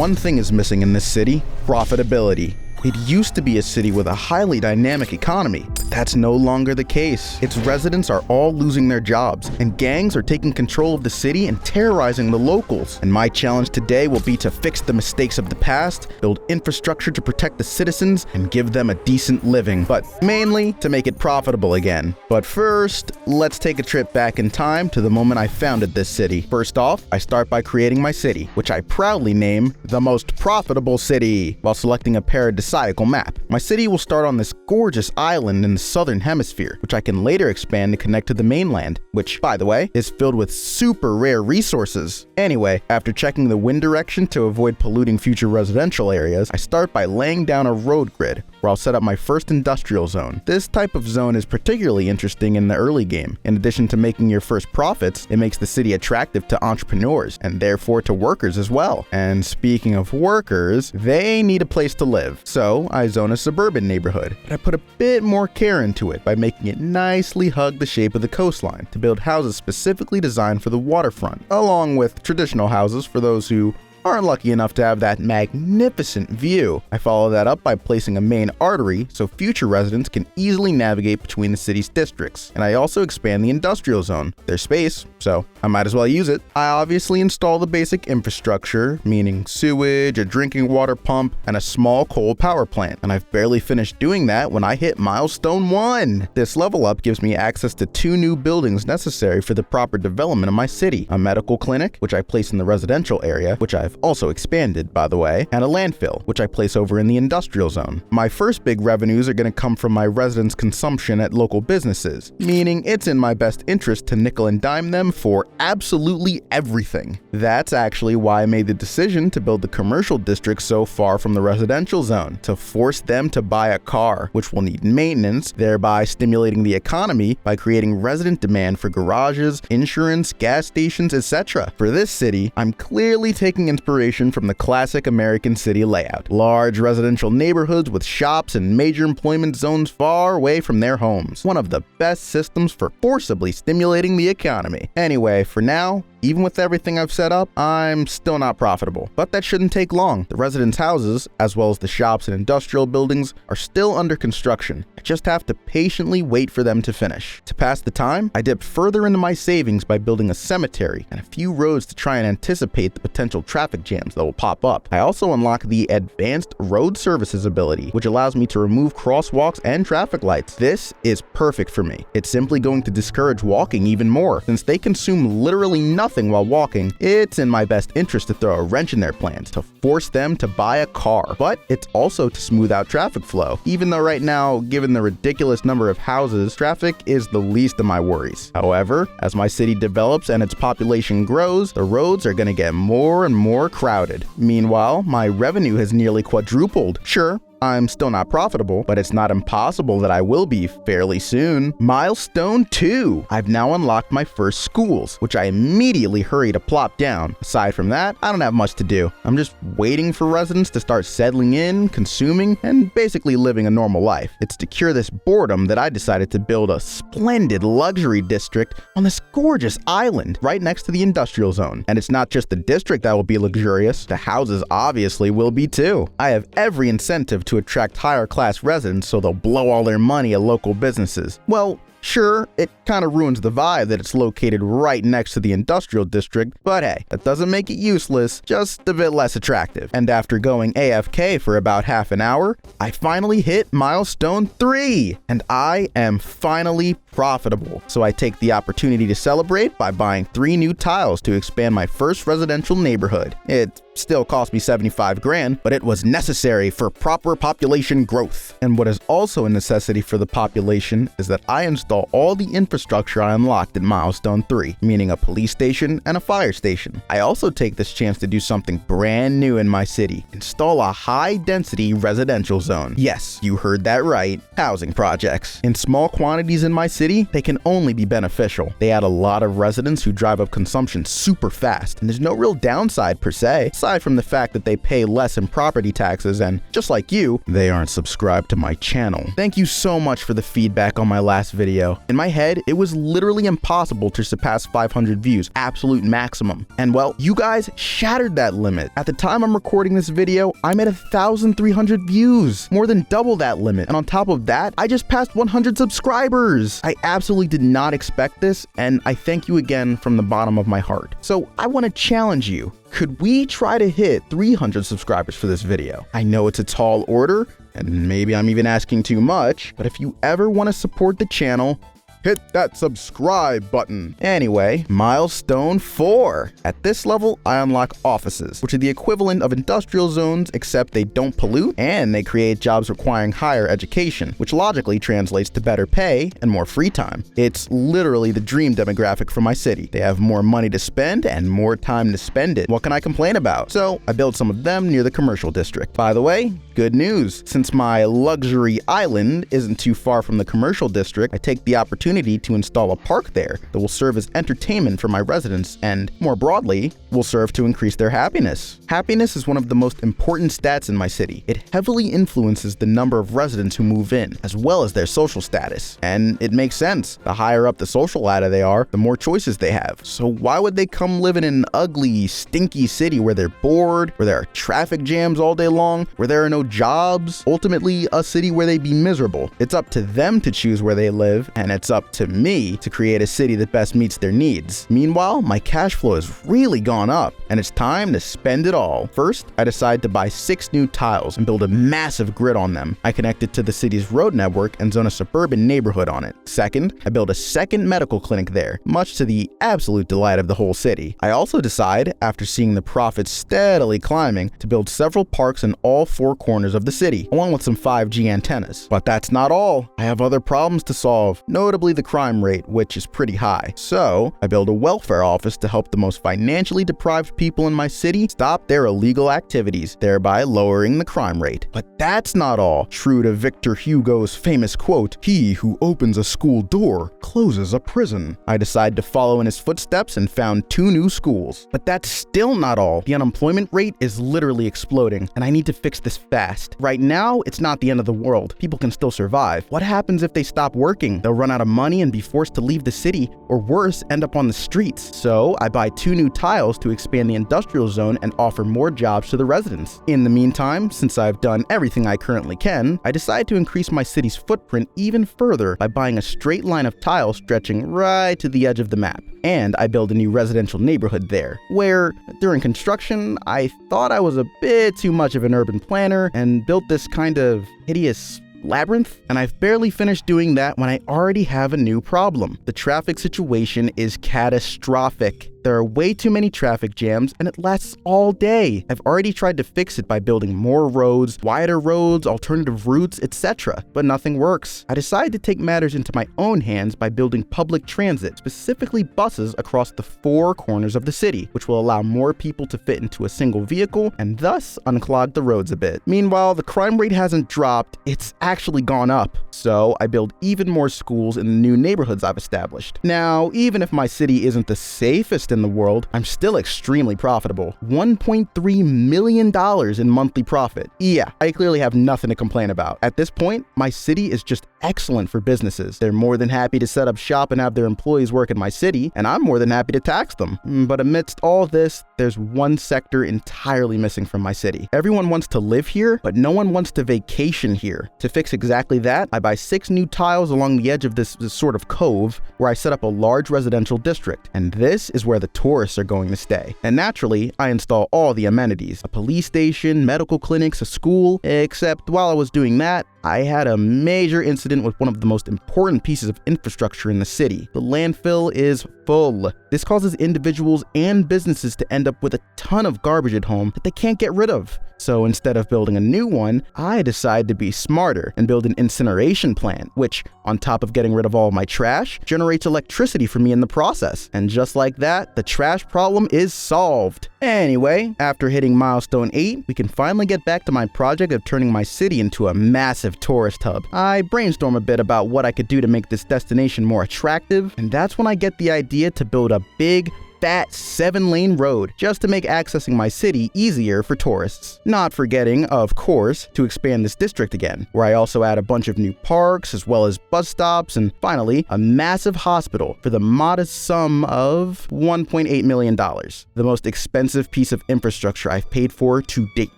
one thing is missing in this city: profitability. It used to be a city with a highly dynamic economy, but that's no longer the case. Its residents are all losing their jobs, and gangs are taking control of the city and terrorizing the locals. And my challenge today will be to fix the mistakes of the past, build infrastructure to protect the citizens, and give them a decent living, but mainly to make it profitable again. But first, let's take a trip back in time to the moment I founded this city. First off, I start by creating my city, which I proudly name the most profitable city, while selecting a paradisiacal map. My city will start on this gorgeous island in the southern hemisphere, which I can later expand to connect to the mainland, which, by the way, is filled with super rare resources. Anyway, after checking the wind direction to avoid polluting future residential areas, I start by laying down a road grid, where I'll set up my first industrial zone. This type of zone is particularly interesting in the early game. In addition to making your first profits, it makes the city attractive to entrepreneurs, and therefore to workers as well. And speaking of workers, they need a place to live. So I zone a suburban neighborhood, but I put a bit more care into it by making it nicely hug the shape of the coastline to build houses specifically designed for the waterfront, along with traditional houses for those who aren't lucky enough to have that magnificent view. I follow that up by placing a main artery so future residents can easily navigate between the city's districts. And I also expand the industrial zone. There's space, so I might as well use it. I obviously install the basic infrastructure, meaning sewage, a drinking water pump, and a small coal power plant. And I've barely finished doing that when I hit milestone 1. This level up gives me access to 2 new buildings necessary for the proper development of my city: a medical clinic, which I place in the residential area, which I've also expanded, by the way, and a landfill, which I place over in the industrial zone. My first big revenues are going to come from my residents' consumption at local businesses, meaning it's in my best interest to nickel and dime them for absolutely everything. That's actually why I made the decision to build the commercial district so far from the residential zone, to force them to buy a car, which will need maintenance, thereby stimulating the economy by creating resident demand for garages, insurance, gas stations, etc. For this city, I'm clearly taking inspiration from the classic American city layout: large residential neighborhoods with shops and major employment zones far away from their homes. One of the best systems for forcibly stimulating the economy. Anyway, for now, even with everything I've set up, I'm still not profitable. But that shouldn't take long. The residents' houses, as well as the shops and industrial buildings, are still under construction. I just have to patiently wait for them to finish. To pass the time, I dip further into my savings by building a cemetery and a few roads to try and anticipate the potential traffic jams that will pop up. I also unlock the Advanced Road Services ability, which allows me to remove crosswalks and traffic lights. This is perfect for me. It's simply going to discourage walking even more. Since they consume literally nothing while walking, it's in my best interest to throw a wrench in their plans, to force them to buy a car. But it's also to smooth out traffic flow, even though right now, given the ridiculous number of houses, traffic is the least of my worries. However, as my city develops and its population grows, the roads are going to get more and more crowded. Meanwhile, my revenue has nearly quadrupled. Sure, I'm still not profitable, but it's not impossible that I will be fairly soon. Milestone 2. I've now unlocked my first schools, which I immediately hurry to plop down. Aside from that, I don't have much to do. I'm just waiting for residents to start settling in, consuming, and basically living a normal life. It's to cure this boredom that I decided to build a splendid luxury district on this gorgeous island right next to the industrial zone. And it's not just the district that will be luxurious, the houses obviously will be too. I have every incentive to attract higher class residents so they'll blow all their money at local businesses. Well, sure, it kind of ruins the vibe that it's located right next to the industrial district, but hey, that doesn't make it useless, just a bit less attractive. And after going AFK for about half an hour, I finally hit milestone 3, and I am finally profitable. So I take the opportunity to celebrate by buying 3 new tiles to expand my first residential neighborhood. It still cost me 75 grand, but it was necessary for proper population growth. And what is also a necessity for the population is that I install all the infrastructure I unlocked at milestone 3, meaning a police station and a fire station. I also take this chance to do something brand new in my city: install a high-density residential zone. Yes, you heard that right, housing projects. In small quantities in my city, they can only be beneficial. They add a lot of residents who drive up consumption super fast, and there's no real downside per se, aside aside from the fact that they pay less in property taxes and, just like you, they aren't subscribed to my channel. Thank you so much for the feedback on my last video. In my head, it was literally impossible to surpass 500 views, absolute maximum. And well, you guys shattered that limit. At the time I'm recording this video, I'm at 1,300 views, more than double that limit. And on top of that, I just passed 100 subscribers. I absolutely did not expect this, and I thank you again from the bottom of my heart. So I want to challenge you. Could we try to hit 300 subscribers for this video? I know it's a tall order, and maybe I'm even asking too much, but if you ever want to support the channel, hit that subscribe button. Anyway, milestone 4. At this level, I unlock offices, which are the equivalent of industrial zones, except they don't pollute and they create jobs requiring higher education, which logically translates to better pay and more free time. It's literally the dream demographic for my city. They have more money to spend and more time to spend it. What can I complain about? So I built some of them near the commercial district. By the way, good news. Since my luxury island isn't too far from the commercial district, I take the opportunity to install a park there that will serve as entertainment for my residents and, more broadly, will serve to increase their happiness. Happiness is one of the most important stats in my city. It heavily influences the number of residents who move in, as well as their social status. And it makes sense. The higher up the social ladder they are, the more choices they have. So why would they come live in an ugly, stinky city where they're bored, where there are traffic jams all day long, where there are no jobs? Ultimately, a city where they'd be miserable. It's up to them to choose where they live, and it's up to me to create a city that best meets their needs. Meanwhile, my cash flow has really gone up, and it's time to spend it all. First, I decide to buy 6 new tiles and build a massive grid on them. I connect it to the city's road network and zone a suburban neighborhood on it. Second, I build a second medical clinic there, much to the absolute delight of the whole city. I also decide, after seeing the profits steadily climbing, to build several parks in all 4 corners of the city, along with some 5G antennas. But that's not all. I have other problems to solve, notably the crime rate, which is pretty high. So I build a welfare office to help the most financially deprived people in my city stop their illegal activities, thereby lowering the crime rate. But that's not all. True to Victor Hugo's famous quote, "He who opens a school door closes a prison," I decide to follow in his footsteps and found 2 new schools. But that's still not all. The unemployment rate is literally exploding, and I need to fix this fast. Right now, it's not the end of the world. People can still survive. What happens if they stop working? They'll run out of money and be forced to leave the city, or worse, end up on the streets. So I buy 2 new tiles to expand the industrial zone and offer more jobs to the residents. In the meantime, since I've done everything I currently can, I decide to increase my city's footprint even further by buying a straight line of tiles stretching right to the edge of the map. And I build a new residential neighborhood there, where, during construction, I thought I was a bit too much of an urban planner and built this kind of hideous labyrinth, and I've barely finished doing that when I already have a new problem. The traffic situation is catastrophic. There are way too many traffic jams, and it lasts all day. I've already tried to fix it by building more roads, wider roads, alternative routes, etc., but nothing works. I decided to take matters into my own hands by building public transit, specifically buses across the 4 corners of the city, which will allow more people to fit into a single vehicle and thus unclog the roads a bit. Meanwhile, the crime rate hasn't dropped, it's actually gone up. So I build even more schools in the new neighborhoods I've established. Now, even if my city isn't the safest in the world, I'm still extremely profitable. $1.3 million in monthly profit. Yeah, I clearly have nothing to complain about. At this point, my city is just excellent for businesses. They're more than happy to set up shop and have their employees work in my city, and I'm more than happy to tax them. But amidst all this, there's one sector entirely missing from my city. Everyone wants to live here, but no one wants to vacation here. To fix exactly that, I buy 6 new tiles along the edge of this sort of cove where I set up a large residential district, and this is where the tourists are going to stay. And naturally, I install all the amenities, a police station, medical clinics, a school, except while I was doing that, I had a major incident with one of the most important pieces of infrastructure in the city. The landfill is full. This causes individuals and businesses to end up with a ton of garbage at home that they can't get rid of. So instead of building a new one, I decided to be smarter and build an incineration plant, which, on top of getting rid of all of my trash, generates electricity for me in the process. And just like that, the trash problem is solved. Anyway, after hitting milestone 8, we can finally get back to my project of turning my city into a massive tourist hub. I brainstorm a bit about what I could do to make this destination more attractive, and that's when I get the idea to build a big, fat 7-lane road just to make accessing my city easier for tourists. Not forgetting, of course, to expand this district again, where I also add a bunch of new parks as well as bus stops and finally a massive hospital for the modest sum of $1.8 million, the most expensive piece of infrastructure I've paid for to date.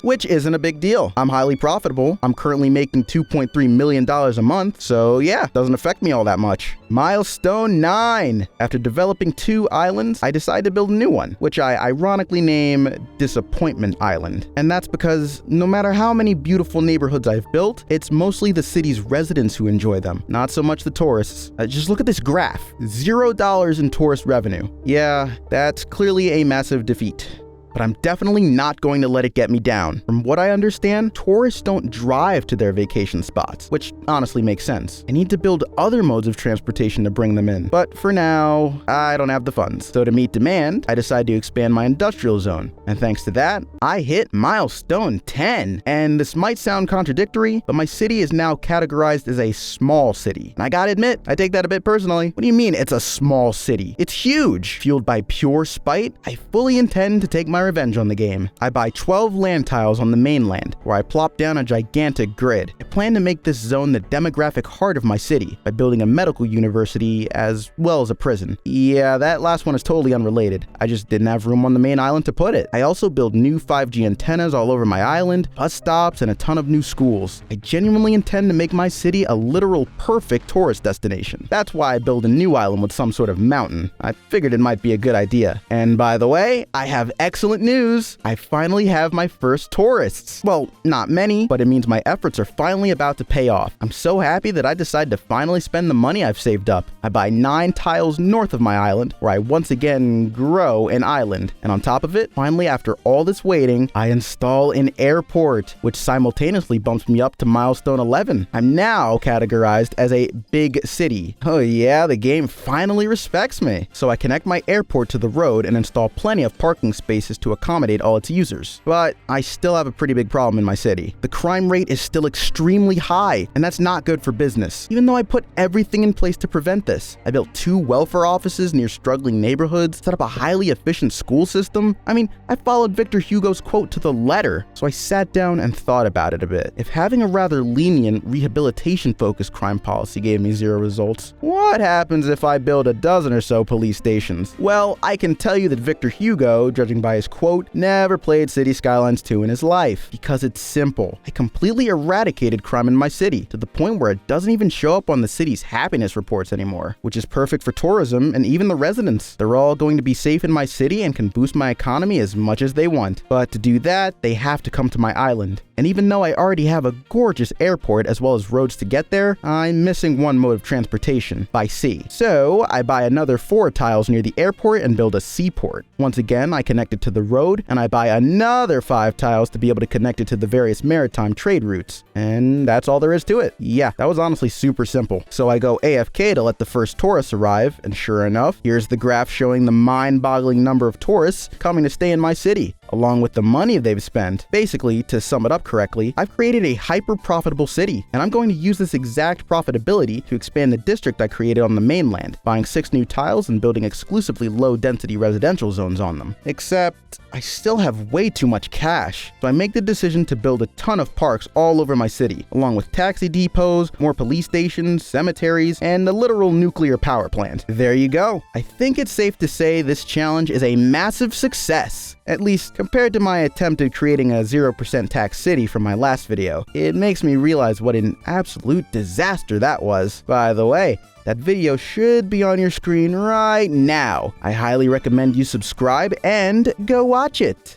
Which isn't a big deal. I'm highly profitable. I'm currently making $2.3 million a month, so yeah, doesn't affect me all that much. Milestone 9. After developing 2 islands, I decided to build a new one, which I ironically name Disappointment Island. And that's because no matter how many beautiful neighborhoods I've built, it's mostly the city's residents who enjoy them, not so much the tourists. Just look at this graph. $0 in tourist revenue. Yeah, that's clearly a massive defeat. But I'm definitely not going to let it get me down. From what I understand, tourists don't drive to their vacation spots, which honestly makes sense. I need to build other modes of transportation to bring them in. But for now, I don't have the funds. So to meet demand, I decided to expand my industrial zone. And thanks to that, I hit milestone 10. And this might sound contradictory, but my city is now categorized as a small city. And I gotta admit, I take that a bit personally. What do you mean it's a small city? It's huge. Fueled by pure spite, I fully intend to take my revenge on the game. I buy 12 land tiles on the mainland, where I plop down a gigantic grid. I plan to make this zone the demographic heart of my city by building a medical university as well as a prison. Yeah, that last one is totally unrelated. I just didn't have room on the main island to put it. I also build new 5G antennas all over my island, bus stops, and a ton of new schools. I genuinely intend to make my city a literal perfect tourist destination. That's why I build a new island with some sort of mountain. I figured it might be a good idea. And by the way, I have excellent news. I finally have my first tourists. Well, not many, but it means my efforts are finally about to pay off. I'm so happy that I decided to finally spend the money I've saved up. I buy 9 tiles north of my island, where I once again grow an island. And on top of it, finally after all this waiting, I install an airport, which simultaneously bumps me up to milestone 11. I'm now categorized as a big city. Oh yeah, the game finally respects me. So I connect my airport to the road and install plenty of parking spaces to accommodate all its users. But I still have a pretty big problem in my city. The crime rate is still extremely high, and that's not good for business. Even though I put everything in place to prevent this. I built 2 welfare offices near struggling neighborhoods, set up a highly efficient school system. I mean, I followed Victor Hugo's quote to the letter, so I sat down and thought about it a bit. If having a rather lenient, rehabilitation-focused crime policy gave me 0 results, what happens if I build a dozen or so police stations? Well, I can tell you that Victor Hugo, judging by his quote, never played City Skylines 2 in his life, because it's simple. I completely eradicated crime in my city, to the point where it doesn't even show up on the city's happiness reports anymore, which is perfect for tourism and even the residents. They're all going to be safe in my city and can boost my economy as much as they want. But to do that, they have to come to my island. And even though I already have a gorgeous airport as well as roads to get there, I'm missing one mode of transportation, by sea. So I buy another 4 tiles near the airport and build a seaport. Once again, I connect it to the road, and I buy another 5 tiles to be able to connect it to the various maritime trade routes. And that's all there is to it. Yeah, that was honestly super simple. So I go AFK to let the first tourists arrive, and sure enough, here's the graph showing the mind-boggling number of tourists coming to stay in my city, along with the money they've spent. Basically, to sum it up correctly, I've created a hyper-profitable city, and I'm going to use this exact profitability to expand the district I created on the mainland, buying 6 new tiles and building exclusively low-density residential zones on them. Except, I still have way too much cash, so I make the decision to build a ton of parks all over my city, along with taxi depots, more police stations, cemeteries, and a literal nuclear power plant. There you go. I think it's safe to say this challenge is a massive success. At least, compared to my attempt at creating a 0% tax city from my last video. It makes me realize what an absolute disaster that was. By the way, that video should be on your screen right now. I highly recommend you subscribe and go watch it.